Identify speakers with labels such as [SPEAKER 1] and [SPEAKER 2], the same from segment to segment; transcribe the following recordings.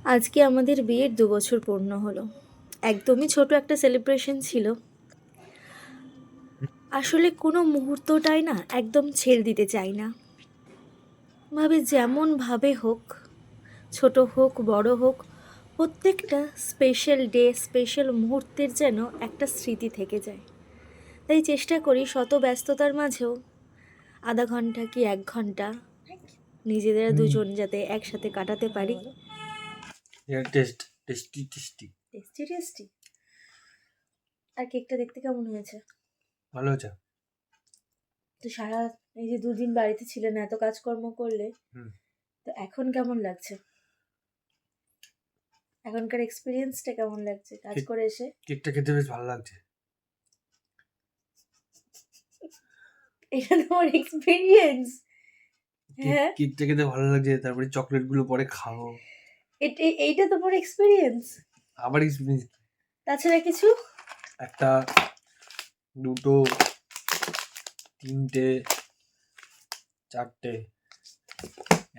[SPEAKER 1] আজকে আমাদের বিয়ের 2 বছর পূর্ণ হলো। একদমই ছোট একটা সেলিব্রেশন ছিল। আসলে কোনো মুহূর্তটাই না একদম ছেড়ে দিতে চাই না। ভাবে যেমনভাবে হোক, ছোট হোক বড় হোক, প্রত্যেকটা স্পেশাল ডে স্পেশাল মুহূর্তের যেন একটা স্মৃতি থেকে যায়। তাই চেষ্টা করি শত ব্যস্ততার মাঝেও আধা ঘন্টা কি 1 ঘন্টা নিজেদের দুজন যাতে একসাথে কাটাতে পারি।
[SPEAKER 2] Tasty
[SPEAKER 1] tasty tasty. আর কেকটা দেখতে কেমন হয়েছে?
[SPEAKER 2] ভালো হয়েছে।
[SPEAKER 1] তো সারা এই যে 2 দিন বাড়িতে ছিলেন, এত কাজকর্ম করলে, তো এখন কেমন লাগছে? এখনকার এক্সপিরিয়েন্সটা কেমন লাগছে কাজ করে এসে?
[SPEAKER 2] কেকটা খেতে বেশ ভালো লাগছে।
[SPEAKER 1] এটা তোমার এক্সপিরিয়েন্স? হ্যাঁ,
[SPEAKER 2] কেকটা খেতে ভালো লাগছে, তারপরে চকলেট গুলো পরে খাবো।
[SPEAKER 1] এইটা তোমার এক্সপিরিয়েন্স?
[SPEAKER 2] আবার এক্সপিরিয়েন্স?
[SPEAKER 1] তাছাড়া কিছু?
[SPEAKER 2] একটা, দুটো, তিনটে, চারটে,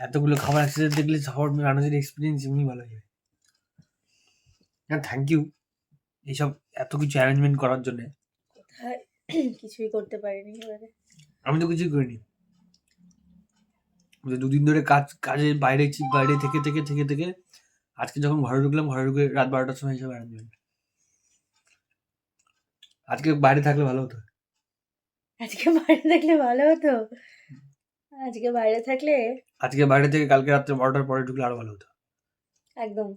[SPEAKER 2] এতগুলো খাবার একসাথে দেখলে সবার রান্নার এক্সপিরিয়েন্স এমনি ভালো হবে। হ্যাঁ, থ্যাংক ইউ এইসব এত কিছু অ্যারেঞ্জমেন্ট করার জন্য।
[SPEAKER 1] কিছুই করতে পারিনি এবারে।
[SPEAKER 2] আমি তো কিছুই করিনি। 2 দিন ধরে কাজের বাইরে থেকে আজকে যখন ঘরে ঢুকলাম, ঘরে ঢুকে রাত 12টার সময় এসব অ্যারেঞ্জমেন্ট। আজকে বাইরে থাকলে ভালো হতো।
[SPEAKER 1] আজকে বাইরে থাকলে ভালো হতো? আজকে বাইরে থাকলে
[SPEAKER 2] আজকে বাইরে থেকে কালকে রাত্রে 12টার পরে ঢুকলে আরো ভালো হতো।
[SPEAKER 1] একদম